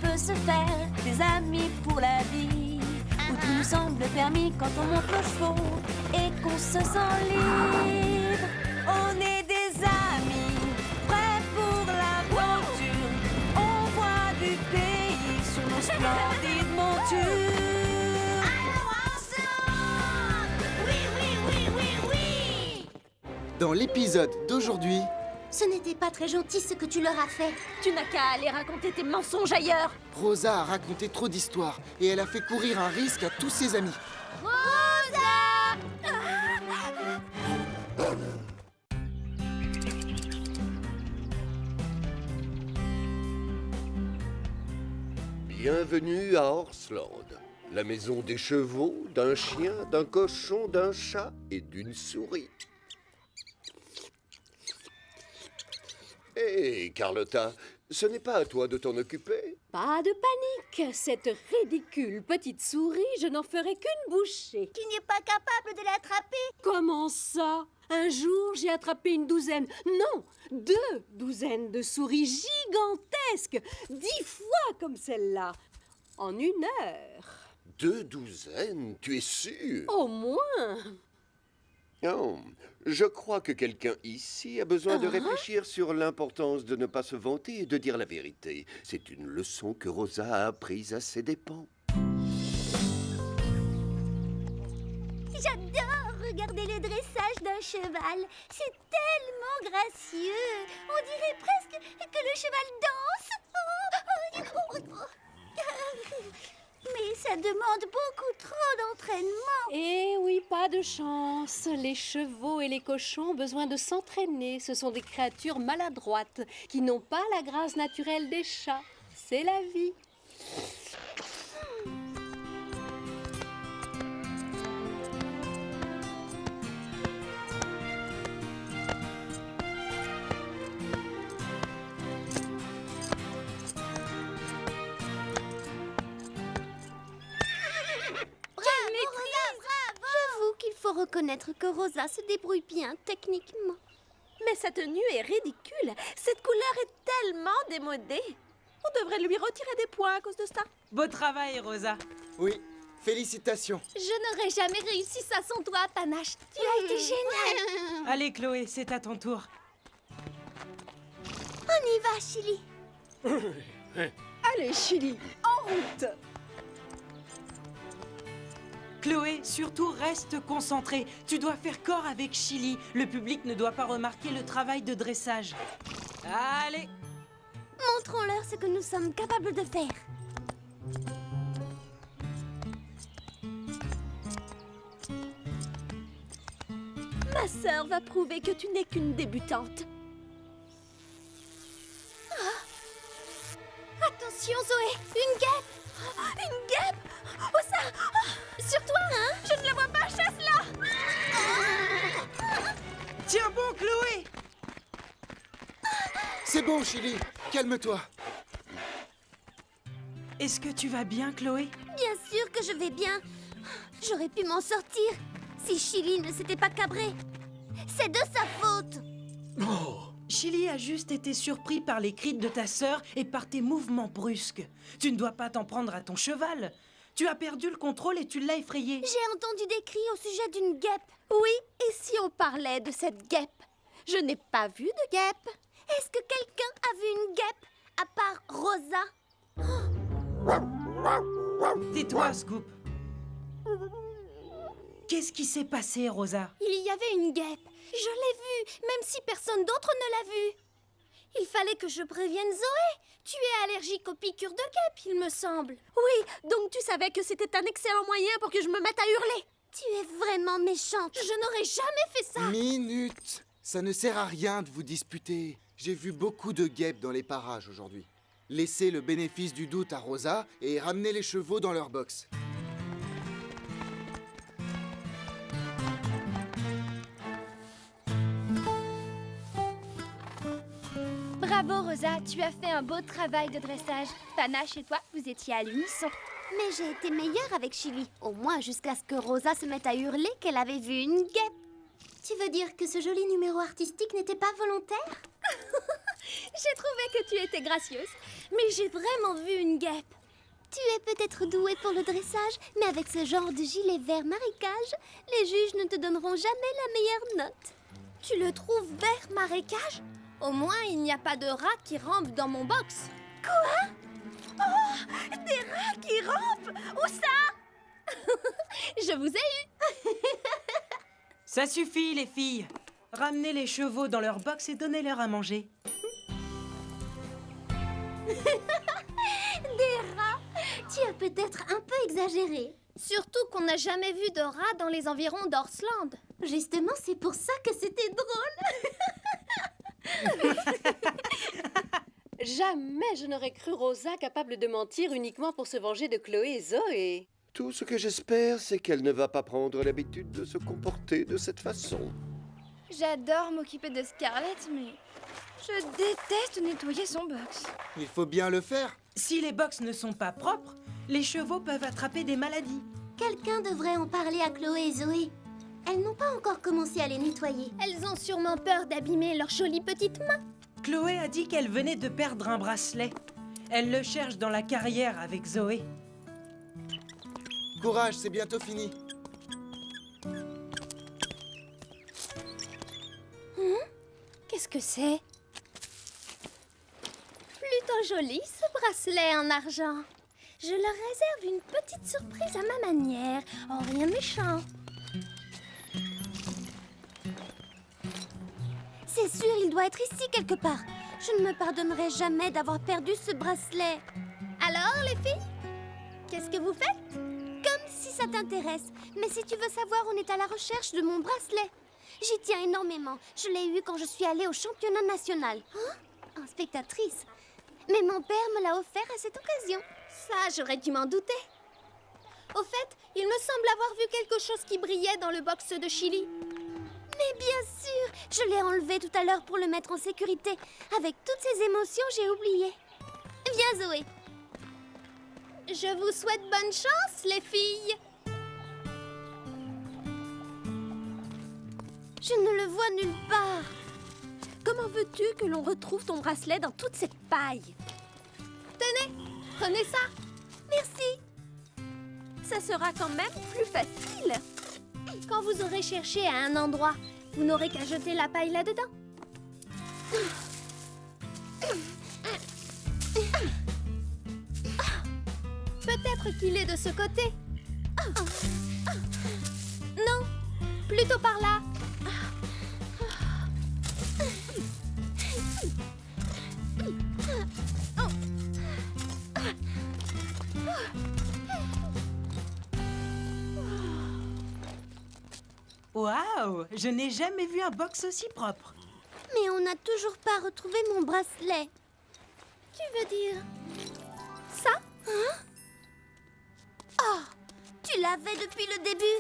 peut se faire des amis pour la vie, où tout nous semble permis quand on monte nos chevaux et qu'on se sent libre. On est des amis, prêts pour l'aventure. On voit du pays sur nos splendides montures. Alors ensemble! Oui, oui, oui, oui, oui! Dans l'épisode d'aujourd'hui, Ce n'était pas très gentil ce que tu leur as fait. Tu n'as qu'à aller raconter tes mensonges ailleurs. Rosa a raconté trop d'histoires et elle a fait courir un risque à tous ses amis. Rosa! Bienvenue à Horseland, la maison des chevaux, d'un chien, d'un cochon, d'un chat et d'une souris. Hé, Carlotta, ce n'est pas à toi de t'en occuper? Pas de panique, cette ridicule petite souris, je n'en ferai qu'une bouchée. Tu n'es pas capable de l'attraper? Comment ça? Un jour, j'ai attrapé une douzaine, non, 2 douzaines de souris gigantesques, 10 fois comme celle-là, en 1 heure. 2 douzaines, tu es sûr? Au moins. Oh, je crois que quelqu'un ici a besoin de réfléchir sur l'importance de ne pas se vanter et de dire la vérité. C'est une leçon que Rosa a apprise à ses dépens. J'adore regarder le dressage d'un cheval. C'est tellement gracieux. On dirait presque que le cheval danse. Mais ça demande beaucoup trop d'entraînement. Eh oui, pas de chance. Les chevaux et les cochons ont besoin de s'entraîner. Ce sont des créatures maladroites qui n'ont pas la grâce naturelle des chats. C'est la vie. J'avoue qu'il faut reconnaître que Rosa se débrouille bien techniquement. Mais sa tenue est ridicule. Cette couleur est tellement démodée. On devrait lui retirer des points à cause de ça. Beau travail, Rosa. Oui, félicitations. Je n'aurais jamais réussi ça sans toi, Panache. Tu as été génial. Allez, Chloé, c'est à ton tour. On y va, Chili. Allez, Chili, en route. Chloé, surtout reste concentrée. Tu dois faire corps avec Chili. Le public ne doit pas remarquer le travail de dressage. Allez! Montrons-leur ce que nous sommes capables de faire. Ma sœur va prouver que tu n'es qu'une débutante. Attention, Zoé, une guêpe. Une guêpe! Oh ça! Sur toi, hein? Je ne la vois pas, chasse-la! Tiens bon, Chloé! C'est bon, Chili, calme-toi. Est-ce que tu vas bien, Chloé? Bien sûr que je vais bien. J'aurais pu m'en sortir si Chili ne s'était pas cabré. C'est de sa faute. Chili a juste été surpris par les cris de ta sœur et par tes mouvements brusques. Tu ne dois pas t'en prendre à ton cheval. Tu as perdu le contrôle et tu l'as effrayé. J'ai entendu des cris au sujet d'une guêpe. Oui, et si on parlait de cette guêpe? Je n'ai pas vu de guêpe. Est-ce que quelqu'un a vu une guêpe à part Rosa? Tais-toi, Scoop. Qu'est-ce qui s'est passé, Rosa? Il y avait une guêpe. Je l'ai vue, même si personne d'autre ne l'a vue. Il fallait que je prévienne Zoé. Tu es allergique aux piqûres de guêpe, il me semble. Oui, donc tu savais que c'était un excellent moyen pour que je me mette à hurler. Tu es vraiment méchante. Je n'aurais jamais fait ça. Minute. Ça ne sert à rien de vous disputer. J'ai vu beaucoup de guêpes dans les parages aujourd'hui. Laissez le bénéfice du doute à Rosa et ramenez les chevaux dans leur box. Bravo Rosa, tu as fait un beau travail de dressage. Panache et toi, vous étiez à l'unisson. Mais j'ai été meilleure avec Chili. Au moins jusqu'à ce que Rosa se mette à hurler qu'elle avait vu une guêpe. Tu veux dire que ce joli numéro artistique n'était pas volontaire? J'ai trouvé que tu étais gracieuse, mais j'ai vraiment vu une guêpe. Tu es peut-être douée pour le dressage, mais avec ce genre de gilet vert marécage, les juges ne te donneront jamais la meilleure note. Tu le trouves vert marécage? Au moins, il n'y a pas de rats qui rampent dans mon box. Quoi? Oh, des rats qui rampent! Où ça? Je vous ai eu. Ça suffit, les filles. Ramenez les chevaux dans leur box et donnez-leur à manger. Des rats? Tu as peut-être un peu exagéré. Surtout qu'on n'a jamais vu de rats dans les environs d'Orsland. Justement, c'est pour ça que c'était drôle. Jamais je n'aurais cru Rosa capable de mentir uniquement pour se venger de Chloé et Zoé. Tout ce que j'espère, c'est qu'elle ne va pas prendre l'habitude de se comporter de cette façon. J'adore m'occuper de Scarlett, mais je déteste nettoyer son box. Il faut bien le faire. Si les box ne sont pas propres, les chevaux peuvent attraper des maladies. Quelqu'un devrait en parler à Chloé et Zoé. Elles n'ont pas encore commencé à les nettoyer. Elles ont sûrement peur d'abîmer leurs jolies petites mains. Chloé a dit qu'elle venait de perdre un bracelet. Elle le cherche dans la carrière avec Zoé. Courage, c'est bientôt fini. Qu'est-ce que c'est? Plutôt joli, ce bracelet en argent. Je leur réserve une petite surprise à ma manière. Oh, rien de méchant. C'est sûr, il doit être ici quelque part. Je ne me pardonnerai jamais d'avoir perdu ce bracelet. Alors, les filles? Qu'est-ce que vous faites? Comme si ça t'intéresse. Mais si tu veux savoir, on est à la recherche de mon bracelet. J'y tiens énormément. Je l'ai eu quand je suis allée au championnat national. En spectatrice. Mais mon père me l'a offert à cette occasion. Ça, j'aurais dû m'en douter. Au fait, il me semble avoir vu quelque chose qui brillait dans le box de Chili. Mais bien sûr, je l'ai enlevé tout à l'heure pour le mettre en sécurité. Avec toutes ces émotions, j'ai oublié. Viens, Zoé. Je vous souhaite bonne chance, les filles. Je ne le vois nulle part. Comment veux-tu que l'on retrouve ton bracelet dans toute cette paille? Tenez, prenez ça. Merci. Ça sera quand même plus facile. Quand vous aurez cherché à un endroit, vous n'aurez qu'à jeter la paille là-dedans. Peut-être qu'il est de ce côté. Non, plutôt par là. Waouh! Je n'ai jamais vu un box aussi propre. Mais on n'a toujours pas retrouvé mon bracelet. Tu veux dire ça? Oh, tu l'avais depuis le début.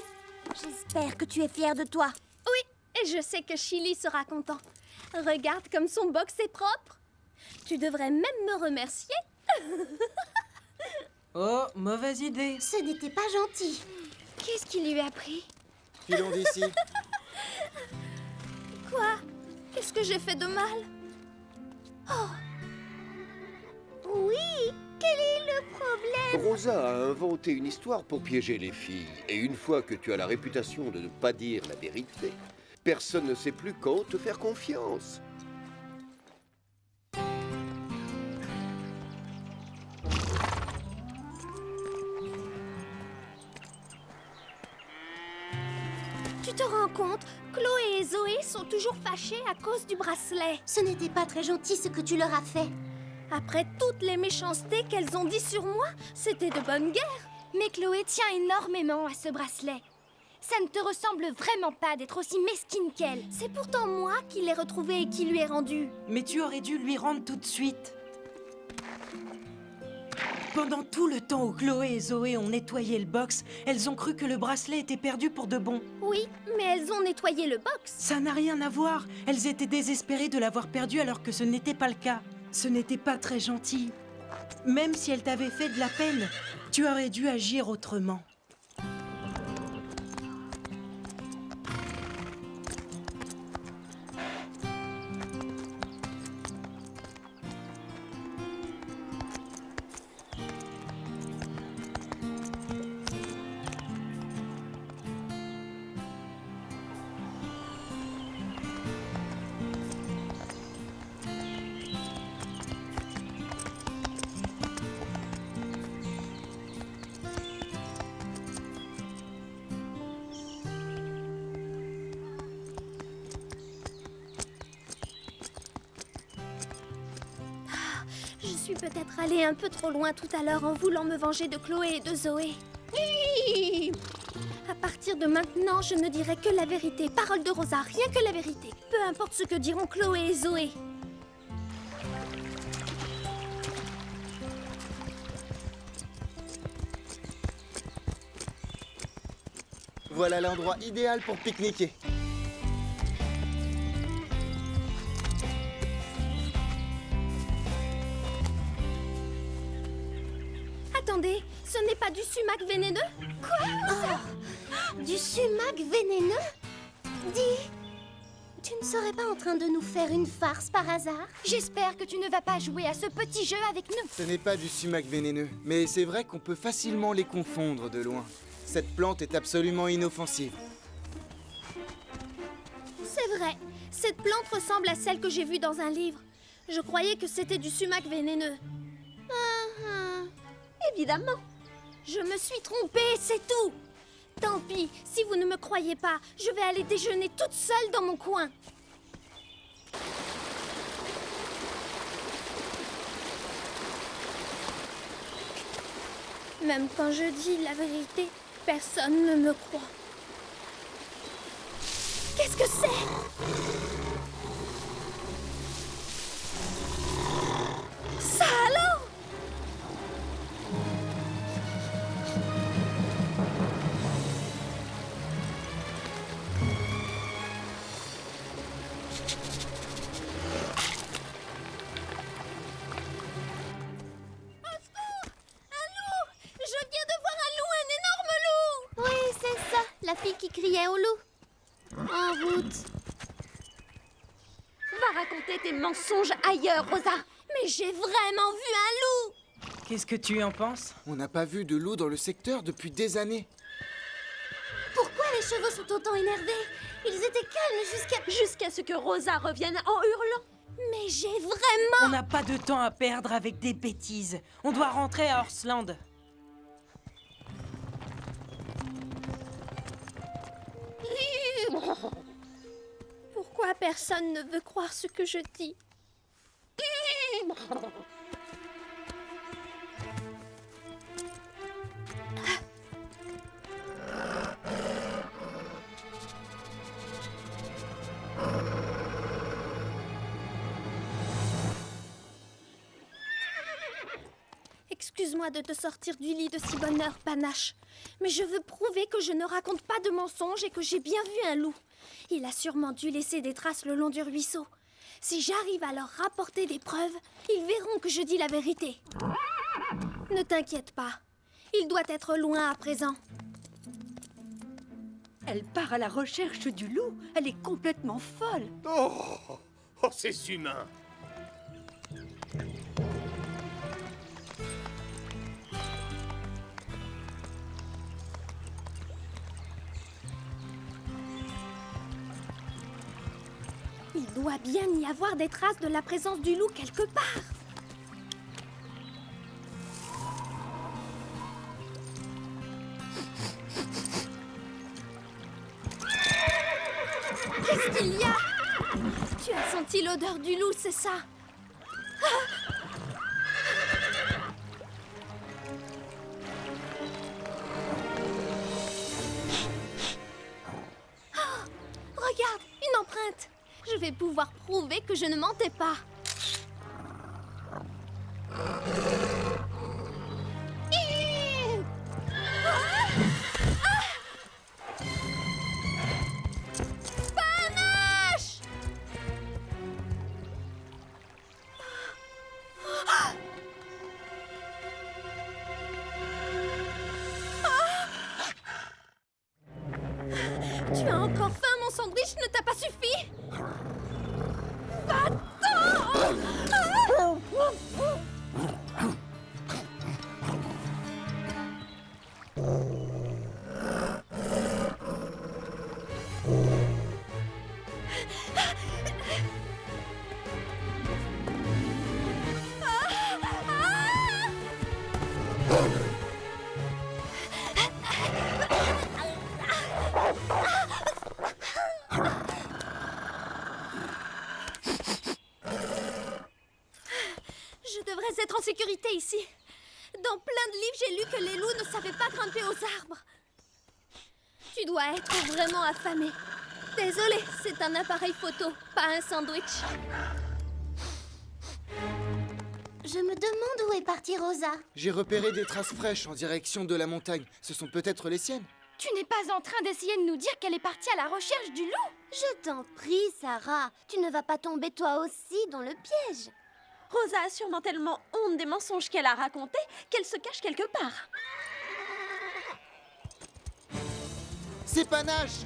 J'espère que tu es fière de toi. Oui, et je sais que Chili sera content. Regarde comme son box est propre. Tu devrais même me remercier. Oh, mauvaise idée. Ce n'était pas gentil. Qu'est-ce qui lui a pris? Filons d'ici. Quoi? Qu'est-ce que j'ai fait de mal? Oui, quel est le problème? Rosa a inventé une histoire pour piéger les filles. Et une fois que tu as la réputation de ne pas dire la vérité, personne ne sait plus quand te faire confiance. Tu te rends compte? Chloé et Zoé sont toujours fâchées à cause du bracelet. Ce n'était pas très gentil ce que tu leur as fait. Après toutes les méchancetés qu'elles ont dit sur moi, c'était de bonne guerre. Mais Chloé tient énormément à ce bracelet. Ça ne te ressemble vraiment pas d'être aussi mesquine qu'elle. C'est pourtant moi qui l'ai retrouvé et qui lui ai rendu. Mais tu aurais dû lui rendre tout de suite. Pendant tout le temps où Chloé et Zoé ont nettoyé le box, elles ont cru que le bracelet était perdu pour de bon. Oui, mais elles ont nettoyé le box. Ça n'a rien à voir. Elles étaient désespérées de l'avoir perdu alors que ce n'était pas le cas. Ce n'était pas très gentil. Même si elles t'avaient fait de la peine, tu aurais dû agir autrement. peut-être allé un peu trop loin tout à l'heure en voulant me venger de Chloé et de Zoé. À partir de maintenant, je ne dirai que la vérité. Parole de Rosa, rien que la vérité. Peu importe ce que diront Chloé et Zoé. Voilà l'endroit idéal pour pique-niquer. Attendez, ce n'est pas du sumac vénéneux? Du sumac vénéneux? Dis, tu ne serais pas en train de nous faire une farce par hasard? J'espère que tu ne vas pas jouer à ce petit jeu avec nous. Ce n'est pas du sumac vénéneux, mais c'est vrai qu'on peut facilement les confondre de loin. Cette plante est absolument inoffensive. C'est vrai, cette plante ressemble à celle que j'ai vue dans un livre. Je croyais que c'était du sumac vénéneux. Évidemment. Je me suis trompée, c'est tout. Tant pis, si vous ne me croyez pas, je vais aller déjeuner toute seule dans mon coin. Même quand je dis la vérité, personne ne me croit. Qu'est-ce que c'est? Ça alors? Je viens de voir un loup, un énorme loup! Oui, c'est ça, la fille qui criait au loup. En route. Va raconter tes mensonges ailleurs, Rosa. Mais j'ai vraiment vu un loup! Qu'est-ce que tu en penses? On n'a pas vu de loup dans le secteur depuis des années. Pourquoi les chevaux sont autant énervés? Ils étaient calmes Jusqu'à ce que Rosa revienne en hurlant. Mais j'ai vraiment... On n'a pas de temps à perdre avec des bêtises. On doit rentrer à Horsland. Pourquoi personne ne veut croire ce que je dis? Excuse-moi de te sortir du lit de si bonne heure, Panache. Mais je veux prouver que je ne raconte pas de mensonges et que j'ai bien vu un loup. Il a sûrement dû laisser des traces le long du ruisseau. Si j'arrive à leur rapporter des preuves, ils verront que je dis la vérité. Ne t'inquiète pas. Il doit être loin à présent. Elle part à la recherche du loup. Elle est complètement folle. Oh, ces humains! Il doit bien y avoir des traces de la présence du loup quelque part. Qu'est-ce qu'il y a? Tu as senti l'odeur du loup, c'est ça? Regarde, une empreinte. Je vais pouvoir prouver que je ne mentais pas. Panache! Tu as encore faim, mon sandwich ne t'a pas suffi? vérité ici. Dans plein de livres, j'ai lu que les loups ne savaient pas grimper aux arbres. Tu dois être vraiment affamé. Désolée, c'est un appareil photo, pas un sandwich. Je me demande où est partie Rosa. J'ai repéré des traces fraîches en direction de la montagne. Ce sont peut-être les siennes. Tu n'es pas en train d'essayer de nous dire qu'elle est partie à la recherche du loup? Je t'en prie, Sarah. Tu ne vas pas tomber toi aussi dans le piège. Rosa a sûrement tellement honte des mensonges qu'elle a racontés qu'elle se cache quelque part. C'est Panache!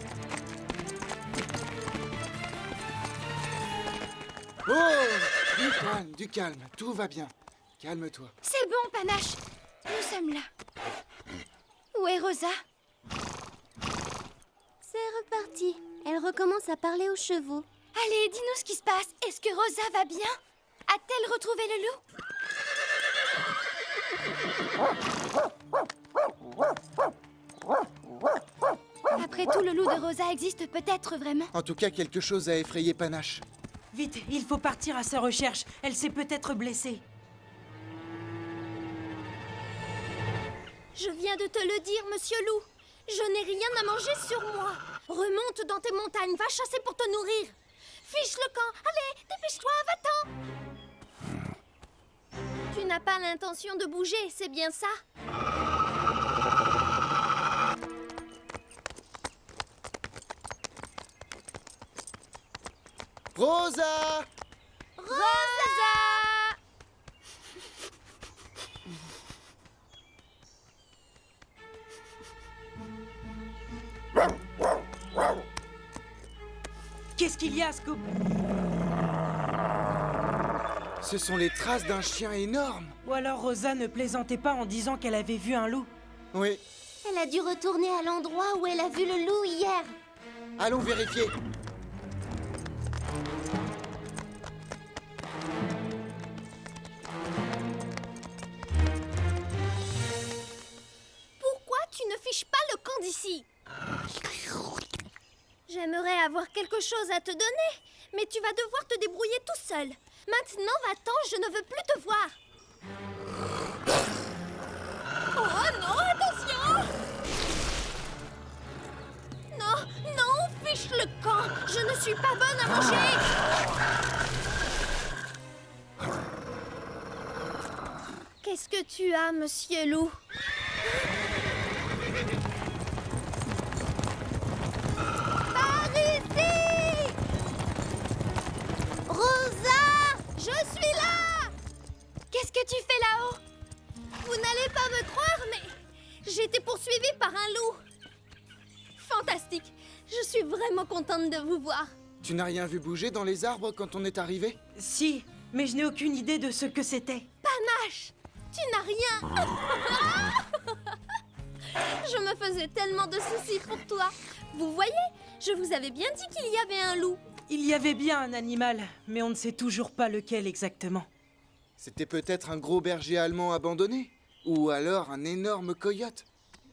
Oh! Du calme, tout va bien. Calme-toi. C'est bon, Panache. Nous sommes là. Où est Rosa? C'est reparti. Elle recommence à parler aux chevaux. Allez, dis-nous ce qui se passe. Est-ce que Rosa va bien? A-t-elle retrouvé le loup? Après tout, le loup de Rosa existe peut-être vraiment. En tout cas, quelque chose a effrayé Panache. Vite, il faut partir à sa recherche. Elle s'est peut-être blessée. Je viens de te le dire, monsieur loup. Je n'ai rien à manger sur moi. Remonte dans tes montagnes, va chasser pour te nourrir. Fiche le camp, allez, dépêche-toi, va-t'en. Tu n'as pas l'intention de bouger, c'est bien ça? Rosa! Rosa! Qu'est-ce qu'il y a, Scoop? Ce sont les traces d'un chien énorme. Ou alors Rosa ne plaisantait pas en disant qu'elle avait vu un loup. Oui, Elle a dû retourner à l'endroit où elle a vu le loup hier. allons vérifier. Pourquoi tu ne fiches pas le camp d'ici? J'aimerais avoir quelque chose à te donner, mais tu vas devoir te débrouiller tout seul. Maintenant, va-t'en, je ne veux plus te voir. Oh non, attention! Non, non, fiche le camp. Je ne suis pas bonne à manger. Qu'est-ce que tu as, monsieur loup? Rosa! Je suis là! Qu'est-ce que tu fais là-haut? Vous n'allez pas me croire, mais j'ai été poursuivie par un loup. Fantastique. Je suis vraiment contente de vous voir. Tu n'as rien vu bouger dans les arbres quand on est arrivé? Si, mais je n'ai aucune idée de ce que c'était. Panache, tu n'as rien. Je me faisais tellement de soucis pour toi. Vous voyez, je vous avais bien dit qu'il y avait un loup. Il y avait bien un animal, mais on ne sait toujours pas lequel exactement. C'était peut-être un gros berger allemand abandonné? Ou alors un énorme coyote?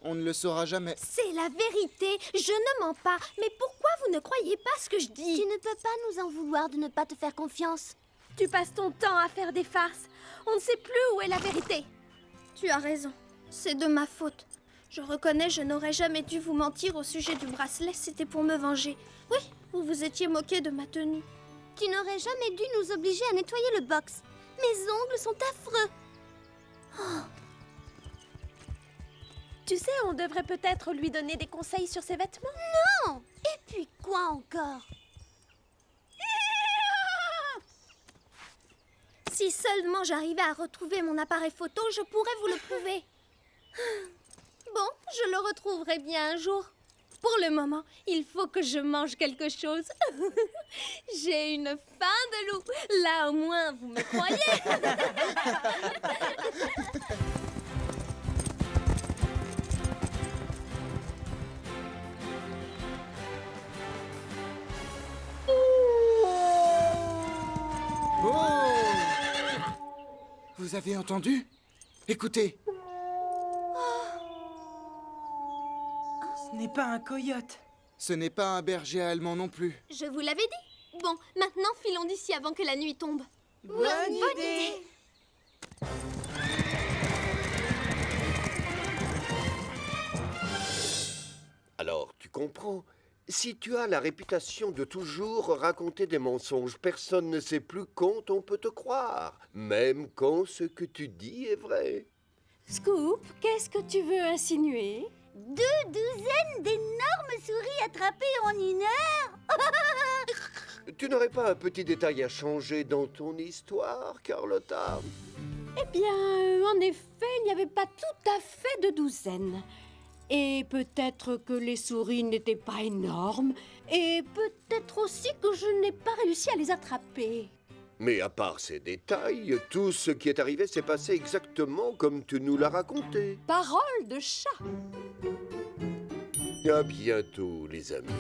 On ne le saura jamais. C'est la vérité, je ne mens pas. Mais pourquoi vous ne croyez pas ce que je dis? Tu ne peux pas nous en vouloir de ne pas te faire confiance. Tu passes ton temps à faire des farces. On ne sait plus où est la vérité. Tu as raison, c'est de ma faute. Je reconnais, je n'aurais jamais dû vous mentir au sujet du bracelet, c'était pour me venger. Oui, vous vous étiez moqué de ma tenue. Tu n'aurais jamais dû nous obliger à nettoyer le box. Mes ongles sont affreux. Tu sais, on devrait peut-être lui donner des conseils sur ses vêtements. Non! Et puis quoi encore? Si seulement j'arrivais à retrouver mon appareil photo, je pourrais vous le prouver. Bon, je le retrouverai bien un jour. Pour le moment, il faut que je mange quelque chose. J'ai une faim de loup. Là, au moins, vous me croyez. Oh! Vous avez entendu? Écoutez. Ce n'est pas un coyote. Ce n'est pas un berger allemand non plus. Je vous l'avais dit. Bon, maintenant, filons d'ici avant que la nuit tombe. Bonne idée. Alors, tu comprends. Si tu as la réputation de toujours raconter des mensonges, personne ne sait plus quand on peut te croire, même quand ce que tu dis est vrai. Scoop, qu'est-ce que tu veux insinuer? 2 douzaines d'énormes souris attrapées en 1 heure. Tu n'aurais pas un petit détail à changer dans ton histoire, Carlotta? Eh bien, en effet, il n'y avait pas tout à fait de douzaine. Et peut-être que les souris n'étaient pas énormes, et peut-être aussi que je n'ai pas réussi à les attraper. Mais à part ces détails, tout ce qui est arrivé s'est passé exactement comme tu nous l'as raconté. Parole de chat! À bientôt, les amis.